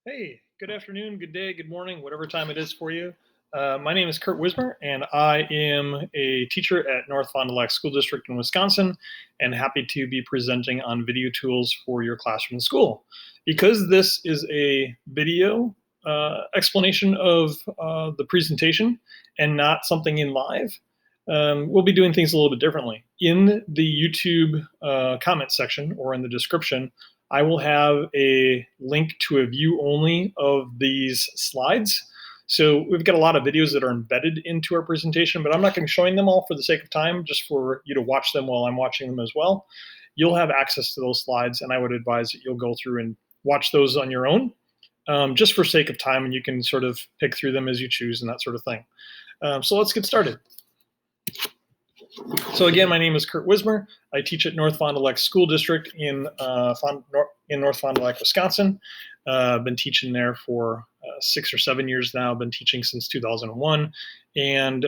Hey, good afternoon, good day, good morning, whatever time it is for you. My name is Kurt Wismer, and I am a teacher at North Fond du Lac School District in Wisconsin, and happy to be presenting on video tools for your classroom and school. Because this is a video explanation of the presentation and not something in live, we'll be doing things a little bit differently. In the YouTube comment section or in the description, I will have a link to a view only of these slides. So we've got a lot of videos that are embedded into our presentation, but I'm not going to be showing them all for the sake of time, just for you to watch them while I'm watching them as well. You'll have access to those slides, and I would advise that you'll go through and watch those on your own, just for sake of time, and you can sort of pick through them as you choose and that sort of thing. So let's get started. So again, my name is Kurt Wismer. I teach at North Fond du Lac School District in North Fond du Lac, Wisconsin. I've been teaching there for 6 or 7 years now. I've been teaching since 2001. And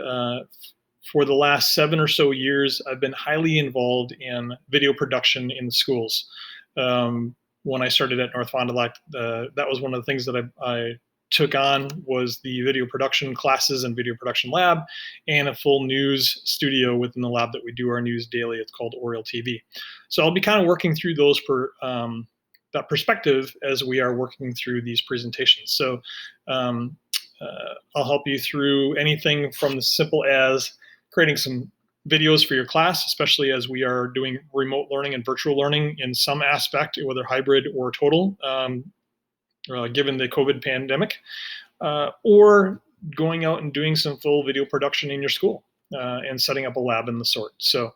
for the last 7 or so years, I've been highly involved in video production in the schools. When I started at North Fond du Lac, that was one of the things that I took on, was the video production classes and video production lab, and a full news studio within the lab that we do our news daily. It's called Oriole TV. So I'll be kind of working through those that perspective as we are working through these presentations. So I'll help you through anything from as simple as creating some videos for your class, especially as we are doing remote learning and virtual learning in some aspect, whether hybrid or total, given the COVID pandemic, or going out and doing some full video production in your school and setting up a lab in the sort. So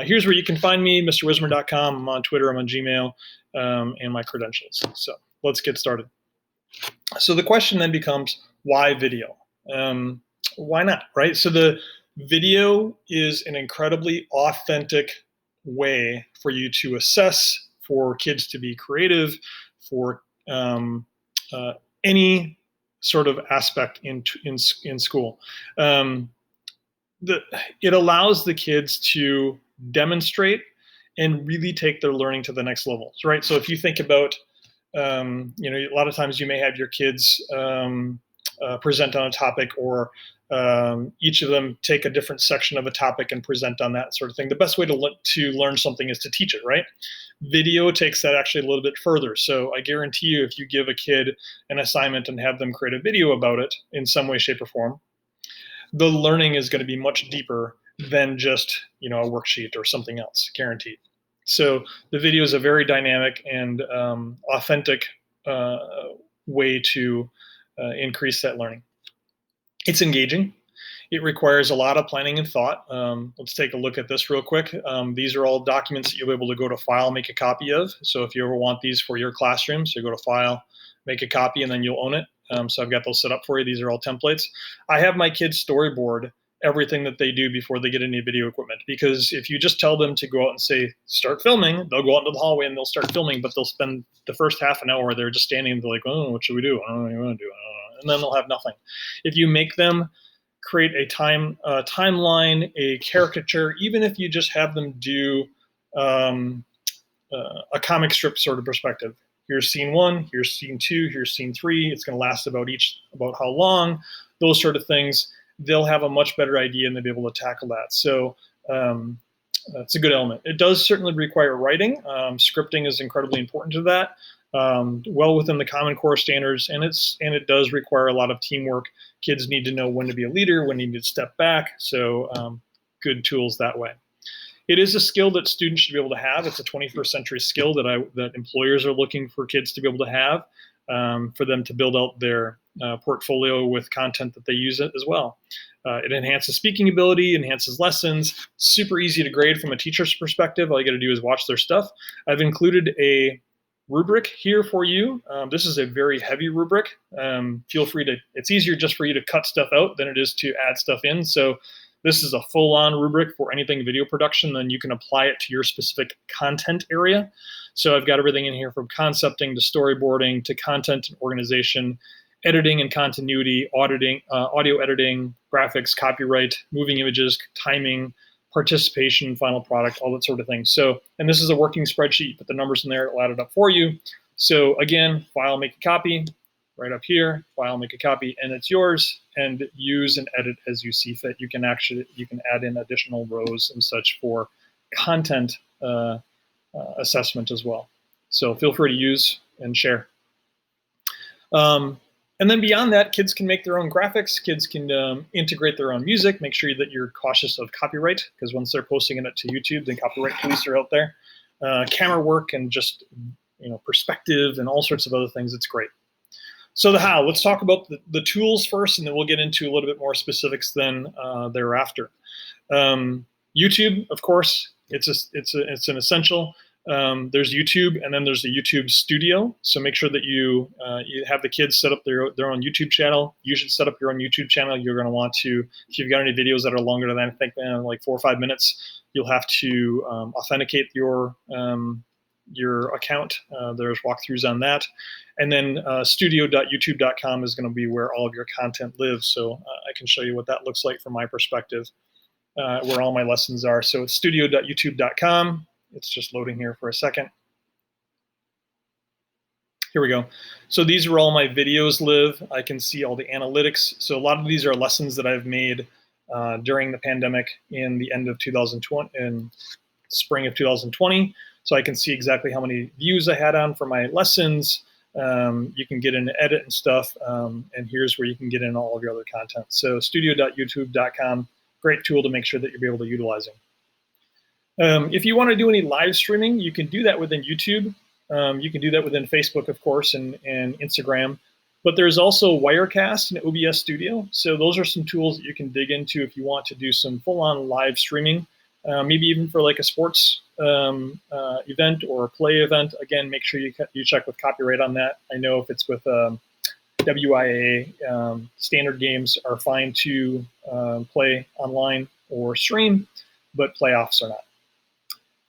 here's where you can find me, mrwismer.com. I'm on Twitter, I'm on Gmail, and my credentials. So let's get started. So the question then becomes, why video? Why not, right? So the video is an incredibly authentic way for you to assess, for kids to be creative, for any sort of aspect in school. It allows the kids to demonstrate and really take their learning to the next level, right? So if you think about, a lot of times you may have your kids present on a topic, or each of them take a different section of a topic and present on that sort of thing. The best way to learn something is to teach it, right? Video takes that actually a little bit further. So I guarantee you, if you give a kid an assignment and have them create a video about it in some way, shape, or form, the learning is going to be much deeper than just a worksheet or something else, guaranteed. So the video is a very dynamic and authentic way to increase that learning. It's engaging. It requires a lot of planning and thought. Let's take a look at this real quick. These are all documents that you'll be able to go to File, make a copy of. So if you ever want these for your classroom, so you go to File, make a copy, and then you'll own it. So I've got those set up for you. These are all templates. I have my kids storyboard everything that they do before they get any video equipment, because if you just tell them to go out and say, start filming, they'll go out into the hallway and they'll start filming, but they'll spend the first half an hour there just standing and they're like, oh, what should we do? I don't know what you want to do. And then they'll have nothing. If you make them create a timeline, a caricature, even if you just have them do a comic strip sort of perspective. Here's scene 1, here's scene 2, here's scene 3. It's going to last about how long, those sort of things. They'll have a much better idea and they'll be able to tackle that. So it's a good element. It does certainly require writing. Scripting is incredibly important to that. Well within the Common Core standards, and it does require a lot of teamwork. Kids need to know when to be a leader, when they need to step back. So good tools that way. It is a skill that students should be able to have. It's a 21st century skill that employers are looking for kids to be able to have, for them to build out their portfolio with content that they use as well. It enhances speaking ability, enhances lessons, super easy to grade from a teacher's perspective. All you got to do is watch their stuff. I've included a rubric here for you. This is a very heavy rubric. Feel free to, it's easier just for you to cut stuff out than it is to add stuff in. So this is a full-on rubric for anything video production, then you can apply it to your specific content area. So I've got everything in here from concepting to storyboarding to content and organization, editing and continuity, auditing, audio editing, graphics, copyright, moving images, timing, participation, final product, all that sort of thing. So, and this is a working spreadsheet. You put the numbers in there, it'll add it up for you. So again, file, make a copy, right up here, file, make a copy, and it's yours, and use and edit as you see fit. You can add in additional rows and such for content assessment as well. So feel free to use and share. And then beyond that, kids can make their own graphics. Kids can integrate their own music. Make sure that you're cautious of copyright, because once they're posting it to YouTube, the copyright police are out there. Camera work and just perspective and all sorts of other things. It's great. So the how. Let's talk about the tools first, and then we'll get into a little bit more specifics then thereafter. YouTube, of course, it's an essential. There's YouTube, and then there's the YouTube Studio. So make sure that you have the kids set up their own YouTube channel. You should set up your own YouTube channel. You're going to want to, if you've got any videos that are longer than I think like 4 or 5 minutes, you'll have to authenticate your account. There's walkthroughs on that. And then studio.youtube.com is going to be where all of your content lives. So I can show you what that looks like from my perspective, where all my lessons are. So it's studio.youtube.com. It's just loading here for a second. Here we go. So these are all my videos live. I can see all the analytics. So a lot of these are lessons that I've made during the pandemic in the end of 2020, in spring of 2020. So I can see exactly how many views I had on for my lessons. You can get in edit and stuff. And here's where you can get in all of your other content. So studio.youtube.com, great tool to make sure that you'll be able to utilize it. If you want to do any live streaming, you can do that within YouTube. You can do that within Facebook, of course, and Instagram. But there's also Wirecast and OBS Studio. So those are some tools that you can dig into if you want to do some full-on live streaming, maybe even for like a sports event or a play event. Again, make sure you check with copyright on that. I know if it's with WIA, standard games are fine to play online or stream, but playoffs are not.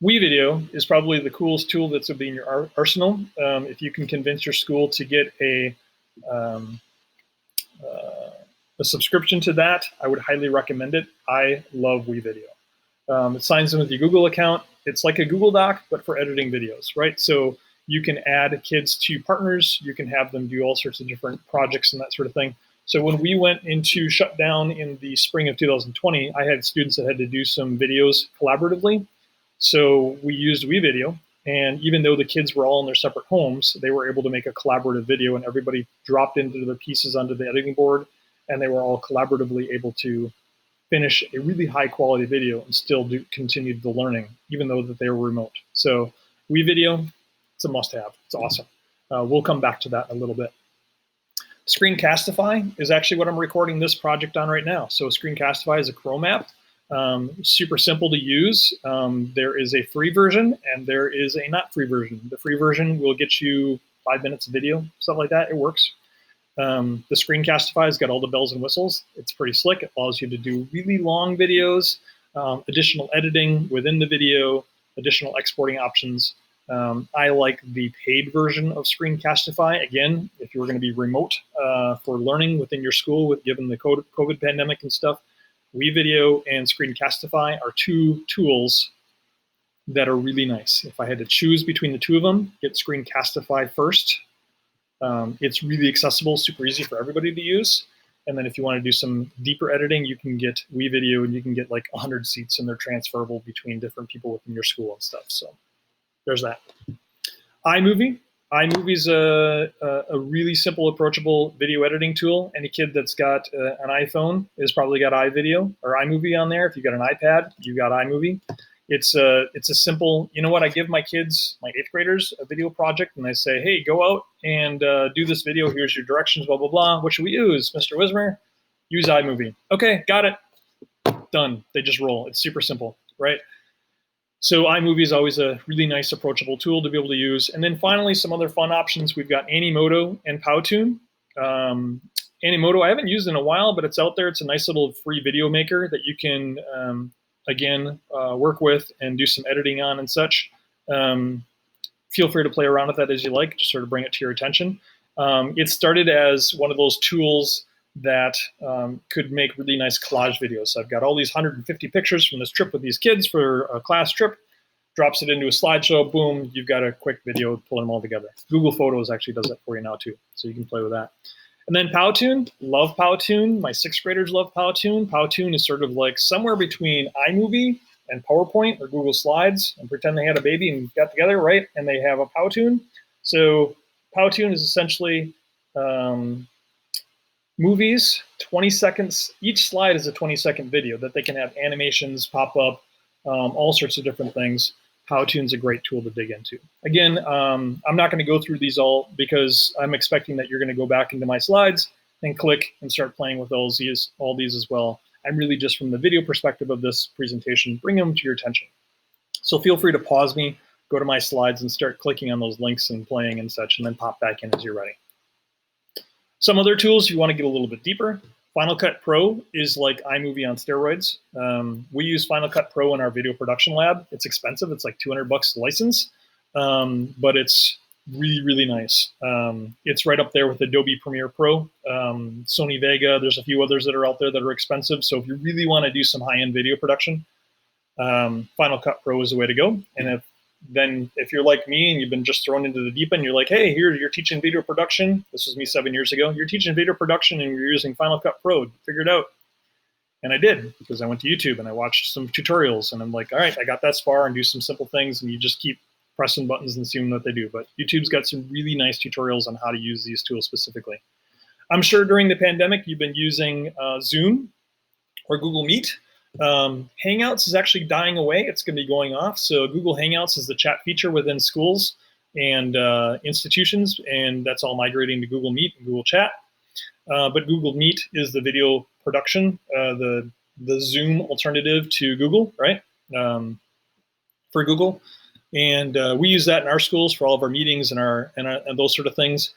WeVideo is probably the coolest tool that's in your arsenal. If you can convince your school to get a subscription to that, I would highly recommend it. I love WeVideo. It signs in with your Google account. It's like a Google Doc, but for editing videos, right? So you can add kids to partners. You can have them do all sorts of different projects and that sort of thing. So when we went into shutdown in the spring of 2020, I had students that had to do some videos collaboratively. So we used WeVideo, and even though the kids were all in their separate homes, they were able to make a collaborative video, and everybody dropped into the pieces onto the editing board, and they were all collaboratively able to finish a really high quality video and still continue the learning, even though that they were remote. So WeVideo, it's a must-have. It's awesome. We'll come back to that in a little bit. Screencastify is actually what I'm recording this project on right now. So Screencastify is a Chrome app. Super simple to use. There is a free version and there is a not free version. The free version will get you 5 minutes of video, stuff like that. It works. The Screencastify has got all the bells and whistles. It's pretty slick. It allows you to do really long videos, additional editing within the video, additional exporting options. I like the paid version of Screencastify. Again, if you were going to be remote for learning within your school, given the COVID pandemic and stuff, WeVideo and Screencastify are two tools that are really nice. If I had to choose between the two of them, get Screencastify first. It's really accessible, super easy for everybody to use. And then if you want to do some deeper editing, you can get WeVideo and you can get like 100 seats and they're transferable between different people within your school and stuff. So there's that. iMovie. iMovie is a really simple, approachable video editing tool. Any kid that's got an iPhone has probably got iVideo or iMovie on there. If you've got an iPad, you've got iMovie. It's a simple, you know what, I give my kids, my 8th graders, a video project and I say, hey, go out and do this video. Here's your directions, blah, blah, blah. What should we use? Mr. Wismer, use iMovie. Okay, got it. Done. They just roll. It's super simple, right? So iMovie is always a really nice, approachable tool to be able to use. And then finally, some other fun options. We've got Animoto and Powtoon. Animoto I haven't used in a while, but it's out there. It's a nice little free video maker that you can, again, work with and do some editing on and such. Feel free to play around with that as you like, just sort of bring it to your attention. It started as one of those tools that could make really nice collage videos. So I've got all these 150 pictures from this trip with these kids for a class trip, drops it into a slideshow, boom, you've got a quick video pulling them all together. Google Photos actually does that for you now too, so you can play with that. And then Powtoon, love Powtoon. My 6th graders love Powtoon. Powtoon is sort of like somewhere between iMovie and PowerPoint or Google Slides, and pretend they had a baby and got together, right? And they have a Powtoon. So Powtoon is essentially movies, 20 seconds. Each slide is a 20-second video that they can have animations pop up, all sorts of different things. Powtoon's a great tool to dig into. Again, I'm not going to go through these all because I'm expecting that you're going to go back into my slides and click and start playing with all these as well. I'm really just from the video perspective of this presentation, bring them to your attention. So feel free to pause me, go to my slides and start clicking on those links and playing and such, and then pop back in as you're ready. Some other tools if you want to get a little bit deeper. Final Cut Pro is like iMovie on steroids. We use Final Cut Pro in our video production lab. It's expensive. It's like $200 a license, but it's really, really nice. It's right up there with Adobe Premiere Pro, Sony Vega. There's a few others that are out there that are expensive. So if you really want to do some high-end video production, Final Cut Pro is the way to go. And if you're like me and you've been just thrown into the deep end, you're like, hey, here, you're teaching video production. This was me 7 years ago. You're teaching video production and you're using Final Cut Pro. Figure it out. And I did, because I went to YouTube and I watched some tutorials and I'm like, all right, I got that far and do some simple things, and you just keep pressing buttons and seeing what they do. But YouTube's got some really nice tutorials on how to use these tools specifically. I'm sure during the pandemic, you've been using Zoom or Google Meet. Hangouts is actually dying away. It's going to be going off. So Google Hangouts is the chat feature within schools and institutions, and that's all migrating to Google Meet and Google Chat. But Google Meet is the video production, the Zoom alternative to Google, right? For Google, and we use that in our schools for all of our meetings and those sort of things.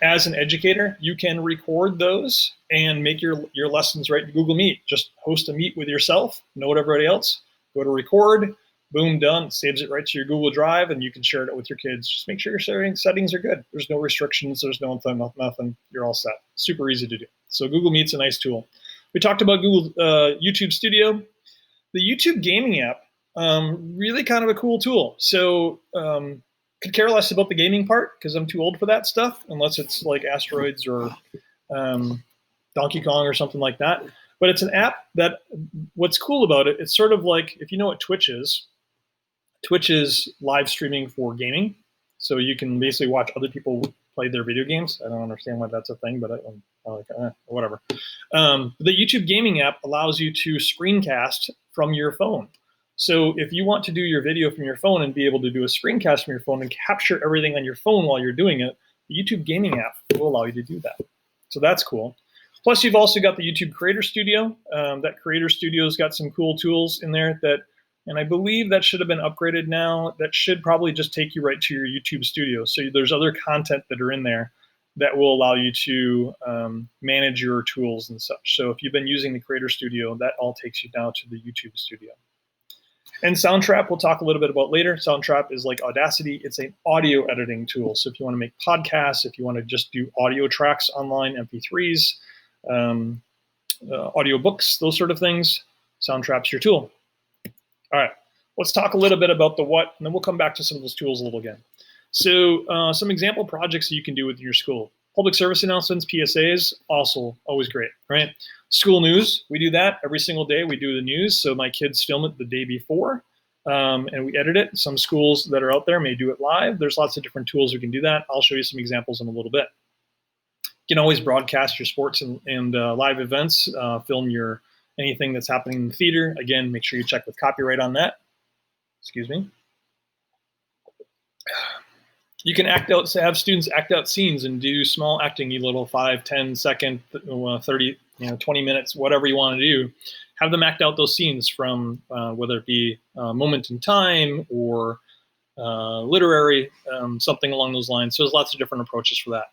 As an educator, you can record those and make your lessons right to Google Meet. Just host a meet with yourself, note everybody else, go to record, boom, done. It saves it right to your Google Drive, and you can share it with your kids. Just make sure your settings are good. There's no restrictions. There's nothing. You're all set. Super easy to do. So Google Meet's a nice tool. We talked about Google YouTube Studio. The YouTube gaming app, really kind of a cool tool. So could care less about the gaming part because I'm too old for that stuff, unless it's like Asteroids or Donkey Kong or something like that. But it's an app that, what's cool about it, it's sort of like, if you know what Twitch is live streaming for gaming. So you can basically watch other people play their video games. I don't understand why that's a thing, but I'm like, whatever. The YouTube gaming app allows you to screencast from your phone. So if you want to do your video from your phone and be able to do a screencast from your phone and capture everything on your phone while you're doing it, the YouTube gaming app will allow you to do that. So that's cool. Plus, you've also got the YouTube Creator Studio. That Creator Studio's got some cool tools in there and I believe that should have been upgraded now. That should probably just take you right to your YouTube Studio. So there's other content that are in there that will allow you to manage your tools and such. So if you've been using the Creator Studio, that all takes you down to the YouTube Studio. And Soundtrap, we'll talk a little bit about later. Soundtrap is like Audacity. It's an audio editing tool. So if you want to make podcasts, if you want to just do audio tracks online, MP3s, audio books, those sort of things, Soundtrap's your tool. All right, let's talk a little bit about the what, and then we'll come back to some of those tools a little again. So some example projects that you can do with your school. Public service announcements, PSAs, also always great, right? School news, we do that every single day. We do the news, so my kids film it the day before, and we edit it. Some schools that are out there may do it live. There's lots of different tools we can do that. I'll show you some examples in a little bit. You can always broadcast your sports and live events, film anything that's happening in the theater. Again, make sure you check with copyright on that. Excuse me. You can have students act out scenes and do small acting, you little 5, 10 second, 30, 20 minutes, whatever you want to do. Have them act out those scenes from whether it be a moment in time or literary, something along those lines. So there's lots of different approaches for that.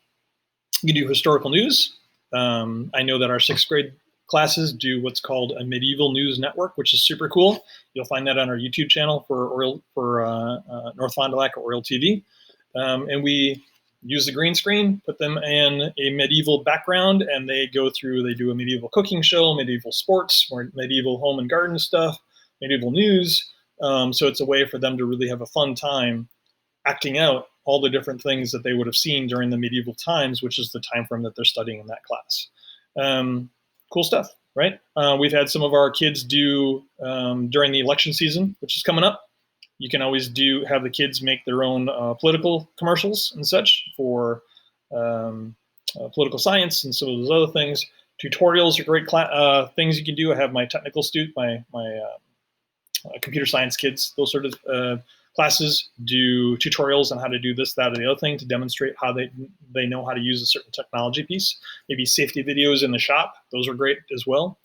You can do historical news. I know that our 6th grade classes do what's called a medieval news network, which is super cool. You'll find that on our YouTube channel for North Fond du Lac or Oriel TV. And we use the green screen, put them in a medieval background, and they do a medieval cooking show, medieval sports, or medieval home and garden stuff, medieval news, So it's a way for them to really have a fun time acting out all the different things that they would have seen during the medieval times, which is the time frame that they're studying in that class. Cool stuff, right? We've had some of our kids do during the election season, which is coming up. You can always have the kids make their own political commercials and such for political science and some of those other things. Tutorials are great things you can do. I have my technical student, my computer science kids, those sort of classes do tutorials on how to do this, that, or the other thing to demonstrate how they know how to use a certain technology piece. Maybe safety videos in the shop. Those are great as well.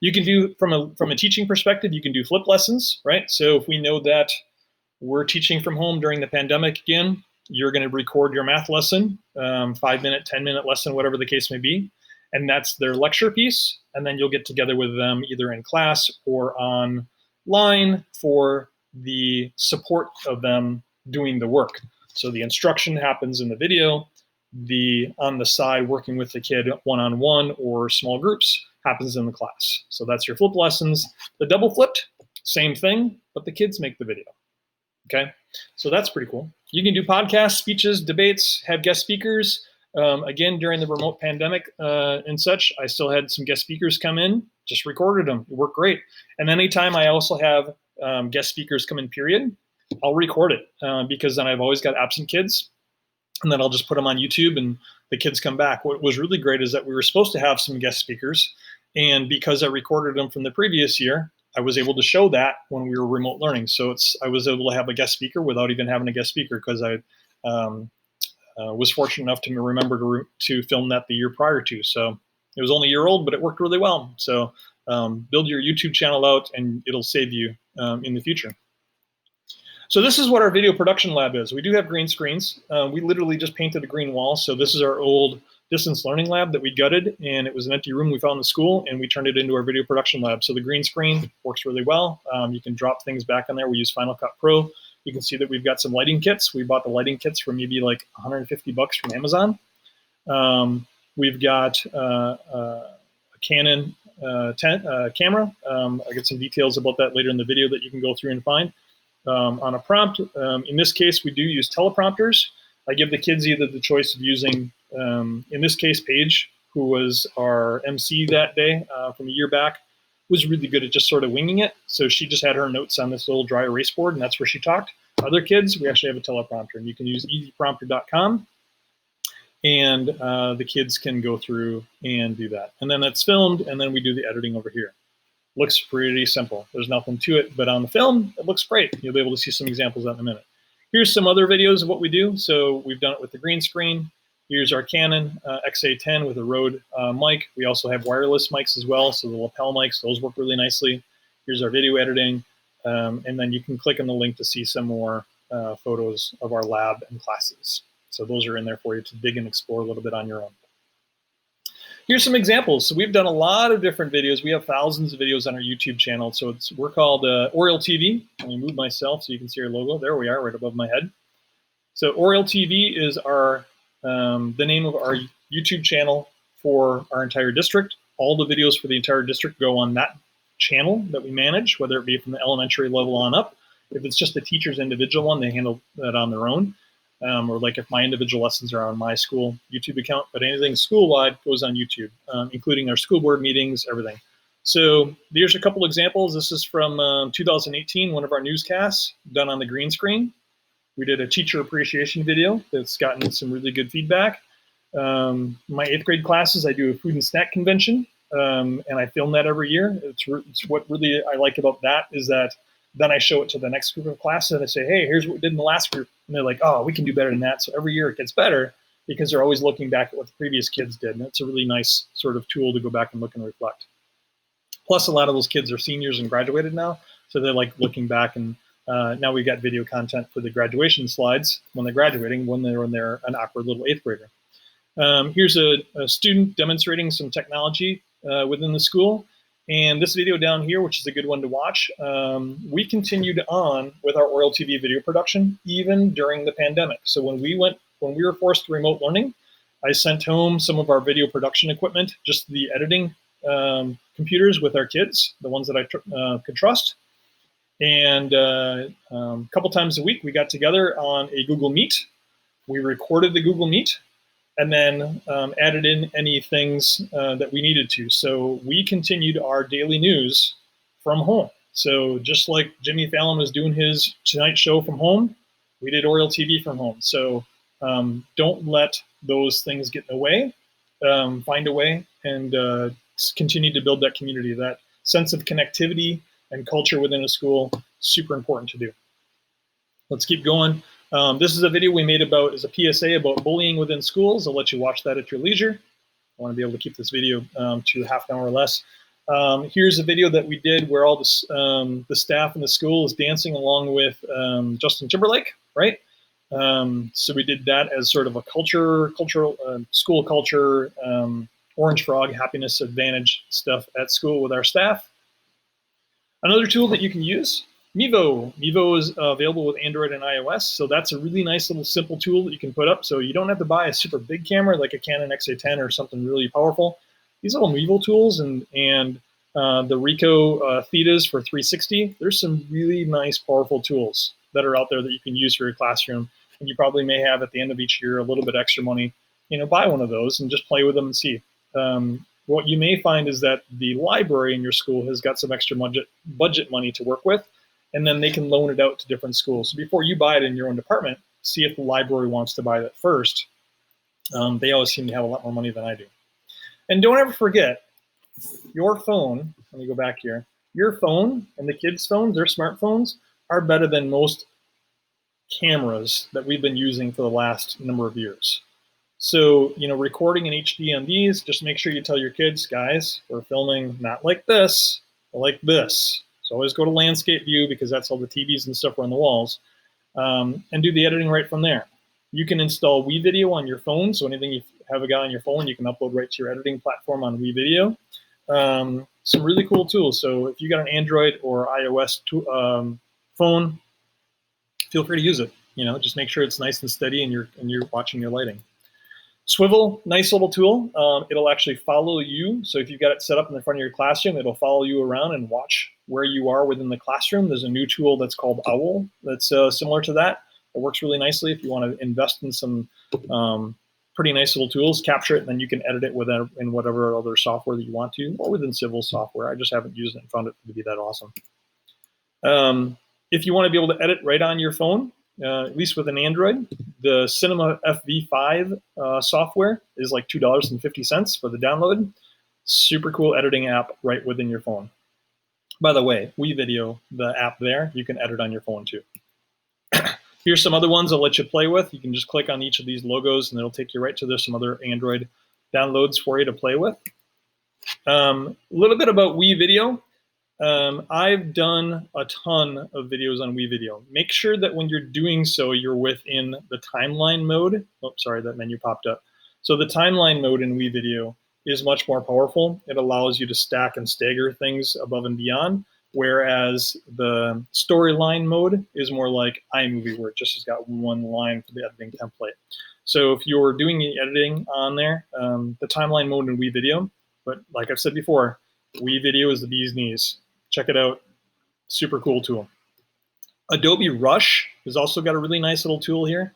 You can do, from a teaching perspective, you can do flip lessons, right? So if we know that we're teaching from home during the pandemic again, you're going to record your math lesson, 5-minute, 10-minute lesson, whatever the case may be. And that's their lecture piece. And then you'll get together with them either in class or online for the support of them doing the work. So the instruction happens in the video. On the side, working with the kid one-on-one or small groups happens in the class. So that's your flip lessons. The double flipped, same thing, but the kids make the video. Okay, so that's pretty cool. You can do podcasts, speeches, debates, have guest speakers. Again, during the remote pandemic and such, I still had some guest speakers come in, just recorded them. It worked great. And anytime I also have guest speakers come in, period, I'll record it because then I've always got absent kids. And then I'll just put them on YouTube and the kids come back. What was really great is that we were supposed to have some guest speakers. And because I recorded them from the previous year, I was able to show that when we were remote learning. So I was able to have a guest speaker without even having a guest speaker because I was fortunate enough to remember to film that the year prior to. So it was only a year old, but it worked really well. So build your YouTube channel out and it'll save you in the future. So this is what our video production lab is. We do have green screens. We literally just painted a green wall. So this is our old distance learning lab that we gutted, and it was an empty room we found in the school, and we turned it into our video production lab. So the green screen works really well. You can drop things back on there. We use Final Cut Pro. You can see that we've got some lighting kits. We bought the lighting kits for maybe like $150 from Amazon. We've got a Canon camera. I get some details about that later in the video that you can go through and find. On a prompt, in this case, we do use teleprompters. I give the kids either the choice of using, in this case, Paige, who was our MC that day from a year back, was really good at just sort of winging it. So she just had her notes on this little dry erase board, and that's where she talked. Other kids, we actually have a teleprompter, and you can use easyprompter.com, and the kids can go through and do that. And then that's filmed, and then we do the editing over here. Looks pretty simple. There's nothing to it, but on the film, it looks great. You'll be able to see some examples of that in a minute. Here's some other videos of what we do. So we've done it with the green screen. Here's our Canon XA10 with a Rode mic. We also have wireless mics as well, so the lapel mics, those work really nicely. Here's our video editing, and then you can click on the link to see some more photos of our lab and classes. So those are in there for you to dig and explore a little bit on your own. Here's some examples. So we've done a lot of different videos. We have thousands of videos on our YouTube channel. So we're called Oriole TV. Let me move myself so you can see our logo. There we are, right above my head. So Oriole TV is the name of our YouTube channel for our entire district. All the videos for the entire district go on that channel that we manage, whether it be from the elementary level on up. If it's just the teacher's individual one, they handle that on their own. Or like if my individual lessons are on my school YouTube account, but anything school-wide goes on YouTube, including our school board meetings, everything. So here's a couple examples. This is from 2018, one of our newscasts done on the green screen. We did a teacher appreciation video that's gotten some really good feedback. My 8th grade classes, I do a food and snack convention, and I film that every year. It's what really I like about that is that then I show it to the next group of classes and I say, hey, here's what we did in the last group. And they're like, oh, we can do better than that. So every year it gets better because they're always looking back at what the previous kids did. And that's a really nice sort of tool to go back and look and reflect. Plus, a lot of those kids are seniors and graduated now. So they're like looking back and now we've got video content for the graduation slides when they're graduating, when they're an awkward little 8th grader. Here's a student demonstrating some technology within the school. And this video down here, which is a good one to watch, we continued on with our Oriole TV video production even during the pandemic. So when we were forced to remote learning, I sent home some of our video production equipment, just the editing computers with our kids, the ones that I could trust. And a couple times a week, we got together on a Google Meet. We recorded the Google Meet and then added in any things that we needed to. So we continued our daily news from home. So just like Jimmy Fallon was doing his Tonight Show from home, we did Oriole TV from home. So don't let those things get in the way. Find a way and continue to build that community, that sense of connectivity and culture within a school. Super important to do. Let's keep going. This is a video we made about, as a PSA about bullying within schools. I'll let you watch that at your leisure. I want to be able to keep this video to half an hour or less. Here's a video that we did where all the staff in the school is dancing along with Justin Timberlake, right? So we did that as sort of a school culture, Orange Frog, happiness advantage stuff at school with our staff. Another tool that you can use, Mevo. Mevo is available with Android and iOS, so that's a really nice little simple tool that you can put up. So you don't have to buy a super big camera like a Canon XA10 or something really powerful. These little Mevo tools and the Ricoh Thetas for 360, there's some really nice, powerful tools that are out there that you can use for your classroom. And you probably may have at the end of each year a little bit extra money. Buy one of those and just play with them and see. What you may find is that the library in your school has got some extra budget money to work with, and then they can loan it out to different schools. So before you buy it in your own department, see if the library wants to buy that first. They always seem to have a lot more money than I do. And don't ever forget, your phone, let me go back here, your phone and the kids' phones, their smartphones, are better than most cameras that we've been using for the last number of years. So, recording in HD on these, just make sure you tell your kids, guys, we're filming not like this, but like this. So always go to landscape view because that's all the TVs and stuff are on the walls, and do the editing right from there. You can install WeVideo on your phone. So anything you have a guy on your phone, you can upload right to your editing platform on WeVideo. Some really cool tools. So if you got an Android or iOS phone, feel free to use it. Just make sure it's nice and steady and you're watching your lighting. Swivel, nice little tool. It'll actually follow you. So if you've got it set up in the front of your classroom, it'll follow you around and watch where you are within the classroom. There's a new tool that's called Owl that's similar to that. It works really nicely if you want to invest in some pretty nice little tools, capture it, and then you can edit it in whatever other software that you want to, or within Civil software. I just haven't used it and found it to be that awesome. If you want to be able to edit right on your phone, at least with an Android, the Cinema FV5 software is like $2.50 for the download. Super cool editing app right within your phone. By the way, WeVideo, the app there, you can edit on your phone too. Here's some other ones I'll let you play with. You can just click on each of these logos and it'll take you right to there's some other Android downloads for you to play with. A little bit about WeVideo. I've done a ton of videos on WeVideo. Make sure that when you're doing so, you're within the timeline mode. Oh, sorry, that menu popped up. So the timeline mode in WeVideo is much more powerful. It allows you to stack and stagger things above and beyond, whereas the storyline mode is more like iMovie, where it just has got one line for the editing template. So if you're doing the editing on there, the timeline mode in WeVideo, but like I've said before, WeVideo is the bee's knees. Check it out. Super cool tool. Adobe Rush has also got a really nice little tool here.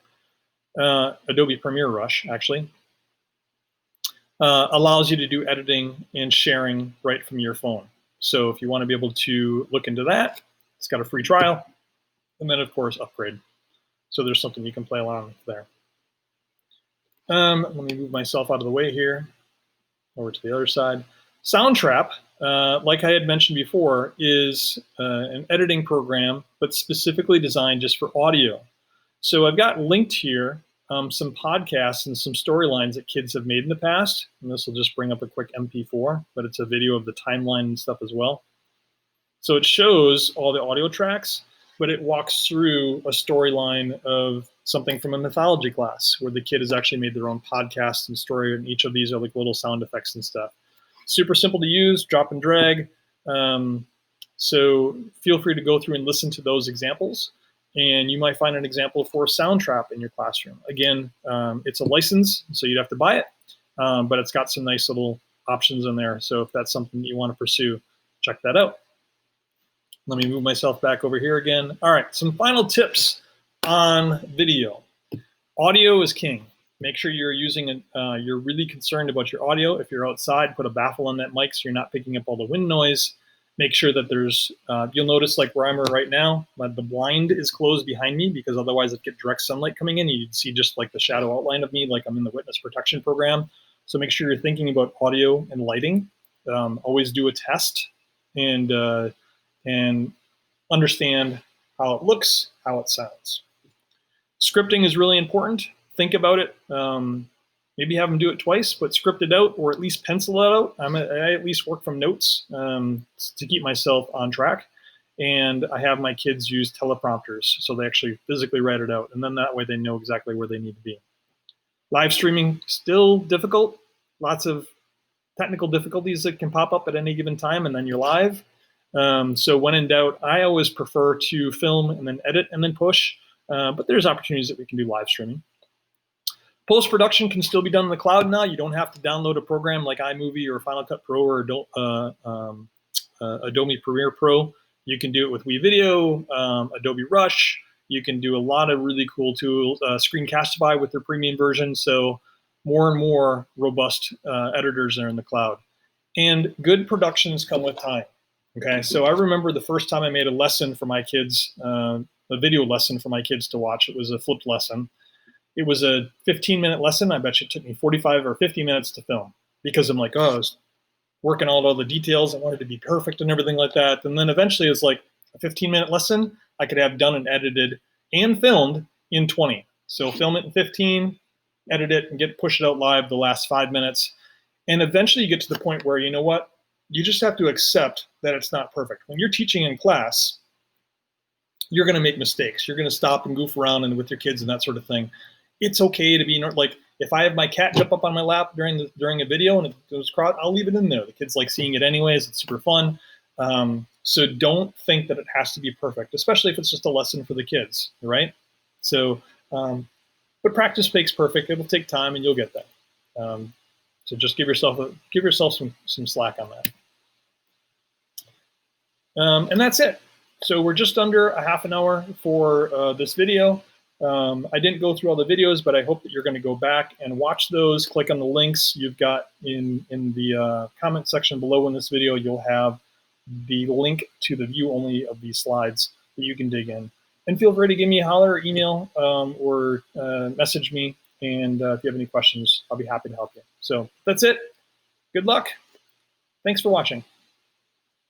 Adobe Premiere Rush, actually. Allows you to do editing and sharing right from your phone. So if you want to be able to look into that, it's got a free trial. And then, of course, upgrade. So there's something you can play along with there. Let me move myself out of the way here. Over to the other side. Soundtrap, like I had mentioned before, is an editing program, but specifically designed just for audio. So I've got linked here some podcasts and some storylines that kids have made in the past. And this will just bring up a quick MP4, but it's a video of the timeline and stuff as well. So it shows all the audio tracks, but it walks through a storyline of something from a mythology class where the kid has actually made their own podcast and story, and each of these are like little sound effects and stuff. Super simple to use, drop and drag. So feel free to go through and listen to those examples, and you might find an example for Soundtrap in your classroom. Again, it's a license, so you'd have to buy it, but it's got some nice little options in there. So if that's something that you want to pursue, check that out. Let me move myself back over here again. All right, some final tips on video. Audio is king. Make sure you're you're really concerned about your audio. If you're outside, put a baffle on that mic so you're not picking up all the wind noise. Make sure that there's, you'll notice like where I'm right now, the blind is closed behind me because otherwise it'd get direct sunlight coming in. You'd see just like the shadow outline of me, like I'm in the witness protection program. So make sure you're thinking about audio and lighting. Always do a test and understand how it looks, how it sounds. Scripting is really important. Think about it. Maybe have them do it twice, but script it out or at least pencil it out. I at least work from notes to keep myself on track. And I have my kids use teleprompters, so they actually physically write it out. And then that way they know exactly where they need to be. Live streaming, still difficult. Lots of technical difficulties that can pop up at any given time, and then you're live. So when in doubt, I always prefer to film and then edit and then push. But there's opportunities that we can do live streaming. Post-production can still be done in the cloud now. You don't have to download a program like iMovie or Final Cut Pro or Adobe Premiere Pro. You can do it with WeVideo, Adobe Rush. You can do a lot of really cool tools, Screencastify with their premium version. So more and more robust editors are in the cloud. And good productions come with time. Okay, so I remember the first time I made a lesson for my kids, a video lesson for my kids to watch. It was a flipped lesson. It was a 15-minute lesson. I bet you it took me 45 or 50 minutes to film because I'm like, oh, I was working out all the details. I wanted to be perfect and everything like that. And then eventually it's like a 15-minute lesson I could have done and edited and filmed in 20. So film it in 15, edit it, and push it out live the last 5 minutes. And eventually you get to the point where, you know what? You just have to accept that it's not perfect. When you're teaching in class, you're going to make mistakes. You're going to stop and goof around and with your kids and that sort of thing. It's okay to be like, if I have my cat jump up on my lap during a video and it goes across, I'll leave it in there. The kids like seeing it anyways. It's super fun. So don't think that it has to be perfect, especially if it's just a lesson for the kids, right? So, but practice makes perfect. It'll take time and you'll get there. So just give yourself some slack on that. And that's it. So we're just under a half an hour for this video. I didn't go through all the videos, but I hope that you're going to go back and watch those. Click on the links you've got in the comment section below in this video. You'll have the link to the view only of these slides that you can dig in. And feel free to give me a holler or email or message me. And if you have any questions, I'll be happy to help you. So that's it. Good luck. Thanks for watching.